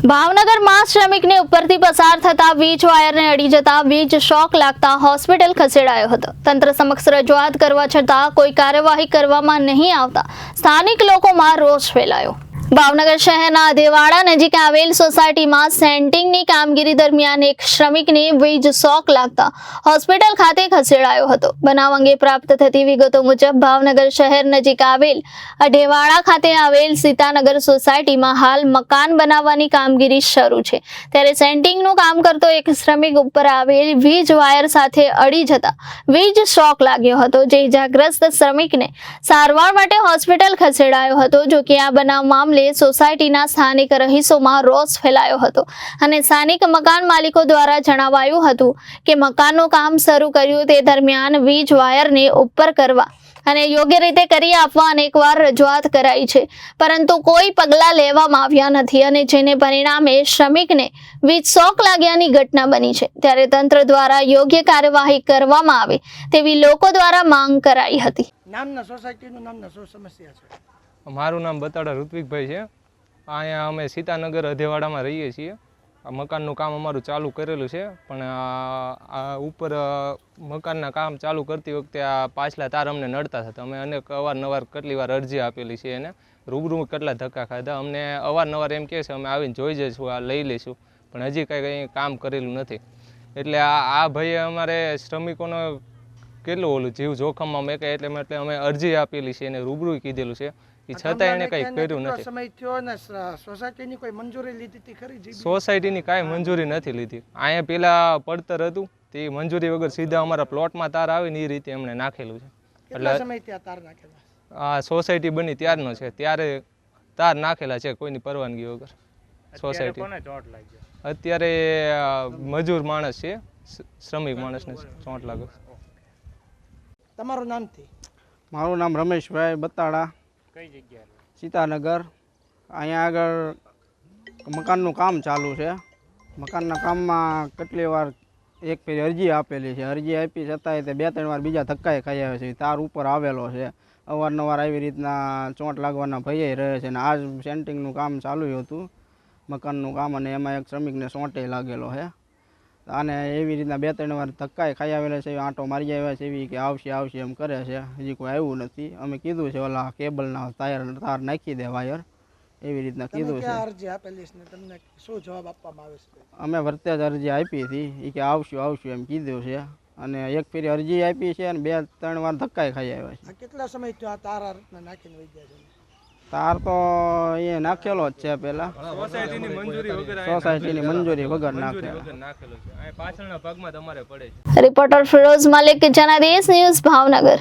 ભાવનગરમાં શ્રમિકને ઉપરથી પસાર થતા વીજ વાયરને અડી જતા વીજ શોક લાગતા હોસ્પિટલ ખસેડાયો હતો। તંત્ર સમક્ષ રજૂઆત કરવા છતાં કોઈ કાર્યવાહી કરવામાં નહીં આવતા સ્થાનિક લોકોમાં રોષ ફેલાયો। ભાવનગર શહેરના અધેવાડા નજીક આવેલ સોસાયટીમાં સેન્ટિંગની કામગીરી દરમિયાન એક શ્રમિકને વીજ શોક લાગતા હોસ્પિટલ ખાતે ખસેડાયો હતો। બનાવ અંગે પ્રાપ્ત થતી વિગતો મુજબ ભાવનગર શહેર નજીક આવેલ અધેવાડા ખાતે આવેલ સીતાનગર સોસાયટીમાં હાલ મકાન બનાવવાની કામગીરી શરૂ છે, ત્યારે સેન્ટિંગનું કામ કરતો એક શ્રમિક ઉપર આવેલ વીજ વાયર સાથે અડી જતા વીજ શોક લાગ્યો હતો, જે ઇજાગ્રસ્ત શ્રમિકને સારવાર માટે હોસ્પિટલ ખસેડાયો હતો। જો કે આ બનાવ મામલે સોસાયટીના સ્થાનિક રહીશોમાં રોષ ફેલાયો હતો અને સ્થાનિક મકાન માલિકો દ્વારા જણાવાયું હતું કે મકાનનું કામ શરૂ કર્યું તે દરમિયાન વીજ વાયરને ઉપર કરવા અને યોગ્ય રીતે કરી આપવા અનેકવાર રજૂઆત કરાઈ છે, પરંતુ કોઈ પગલાં લેવામાં આવ્યા નથી અને જેને પરિણામે શ્રમિકને વીજ શોક લાગ્યાની ઘટના બની છે। ત્યારે તંત્ર દ્વારા યોગ્ય કાર્યવાહી કરવામાં આવે તેવી લોકો દ્વારા માંગ કરાઈ હતી। નામના સોસાયટીનું નામના શું સમસ્યા છે? મારું નામ બતાડા ઋત્વિકભાઈ છે। અહીંયા અમે સીતાનગર અધેવાડામાં રહીએ છીએ। આ મકાનનું કામ અમારું ચાલુ કરેલું છે, પણ આ ઉપર મકાનના કામ ચાલુ કરતી વખતે આ પાછલા તાર અમને નડતા હતા। અમે અનેક અવારનવાર કેટલી વાર અરજી આપેલી છે એને, રૂબરૂ કેટલા ધક્કા ખાધા। અમને અવારનવાર એમ કહે છે અમે આવીને જોઈ જઈશું, આ લઈ લઈશું, પણ હજી કંઈ કામ કરેલું નથી। એટલે આ ભાઈએ અમારે શ્રમિકોનો કેટલું ઓલું જીવ જોખમમાં મેકે એટલે અમે અરજી આપેલી છે એને, રૂબરૂ કીધેલું છે, છતાં એને કંઈ કર્યું નથી। સમય થયો ને સોસાયટીની કોઈ મંજૂરી લીધી હતી ખરી? સોસાયટીની કાંઈ મંજૂરી નથી લીધી। અહીંયા પેલા પડતર હતું તે મંજૂરી વગર સીધા અમારા પ્લોટમાં તાર આવે ને એ રીતે એમણે નાખેલું છે। એટલે સમય ત્યાં તાર નાખેલા? આ સોસાયટી બની ત્યારનો છે, ત્યારે તાર નાખેલા છે કોઈની પરવાનગી વગર સોસાયટી। અત્યારે મજૂર માણસ છે, શ્રમિક માણસને ચોંટ લાગે। તમારું નામ? મારું નામ રમેશભાઈ બતાડા, કઈ જગ્યાએ? સીતાનગર। અહીંયા આગળ મકાનનું કામ ચાલુ છે। મકાનના કામમાં કેટલી વાર એક ફેરી અરજી આપેલી છે, અરજી આપી છતાંય તે 2-3 વાર બીજા ધક્કાએ ખાઈ આવે છે। તાર ઉપર આવેલો છે, અવારનવાર આવી રીતના ચોંટ લાગવાના ભય રહે છે। અને આજ સેન્ટિંગનું કામ ચાલુ હતું મકાનનું કામ, અને એમાં એક શ્રમિકને ચોંટે લાગેલો છે। અને એવી રીતના 2-3 વાર ધક્કાએ ખાઈ આવેલા છે, આંટો મારી આવ્યા છે એવી કે આવશે એમ કરે છે, હજી કોઈ આવ્યું નથી। અમે કીધું છે ઓલા કેબલના તાર નાખી દે વાયર, એવી રીતના કીધું છે। અરજી આપેલી છે, તમને શું જવાબ આપવામાં આવે છે? અમે વરતે જ અરજી આપી હતી, એ કે આવશું એમ કીધું છે, અને એક ફેરી અરજી આપી છે અને 2-3 વાર ધક્કાએ ખાઈ આવ્યા છે। કેટલા સમય થયો આ તાર નાખીને વહી ગયા છે? તાર તો એ નાખેલો જ છે પહેલા, સોસાયટીની મંજૂરી વગર નાખેલો છે। પાછળના ભાગમાં તમારે પડે છે। Reporter Firoz Malik, Janadesh News, Bhavnagar.